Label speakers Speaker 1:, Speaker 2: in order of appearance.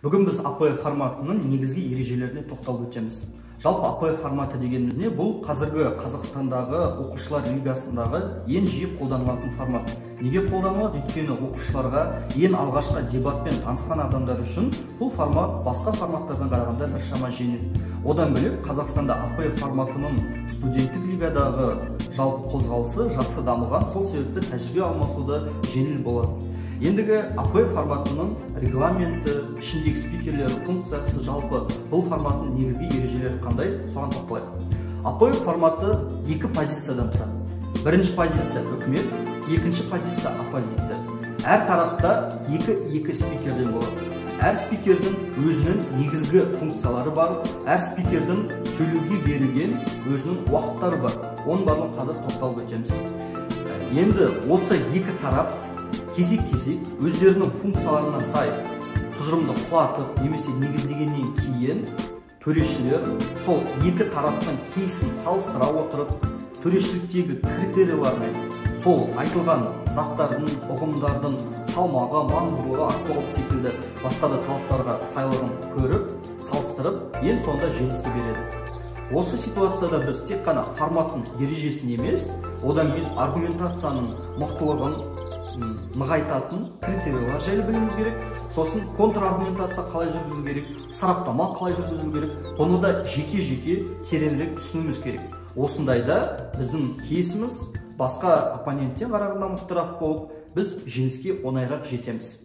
Speaker 1: Бүгін біз API форматының негізгі ережелеріне тоқталып өтеміз. Жалпы API форматы дегеніміз не? Бұл қазіргі Қазақстандағы оқушылар лигасындағы ең жиі қолданылатын формат. Неге қолданылады? Өйткені оқушыларға ең алғашқы дебатпен танысқан адамдар үшін бұл формат басқа форматтардан қарағанда біршама жеңіл. Одан бөлек Қазақстанда API форматының студенттік лигадағы жалпы қозғалысы жақсы дамыған, сол себепті тәжірибе алмасуды жеңіл болады. Ендігі API форматының регламенті, ішіндегі спикерлері, функциясы, жалпы бұл форматтың негізгі ережелері қандай, соған тоқталайық. API форматы екі позициядан тұрады. Бірінші позиция үкімет, екінші позиция оппозиция. Әр тарапта екі спикерден болады. Әр спикердің өзінің негізгі функциялары бар, әр спикердің сөйлеуге берілген өзінің уақыттары бар. Оның барлығын қазір тоқталып өтеміз. Енді осы екі тарап кезек-кезек өздерінің функцияларына сай тұжырымды құлатып, немесе негіздегеннен кейін төрешілер сол екі тараптың кейсін салыстыра отырып, төрешіліктегі критериялармен сол айтылған заттардың, ұғымдардың салмағы, маңыздылығы, актуалдығы секілді басқа да талаптарға сайлығын көріп, салыстырып, ең соңында жеңісті береді. Осы ситуацияда біз тек қана форматтың ережесін емес, одан кейін аргументацияның мықтылығын нығайтатын критериялар жайлы білуіміз керек. Сосын контраргументация қалай жүргізу керек, сараптама қалай жүргізу керек, бұны да жеке-жеке тереңірек түсінуіміз керек. Осындайда біздің кейсіміз басқа оппоненттен қарағанда мықтырақ болып, біз жеңіске оңайырақ жетеміз.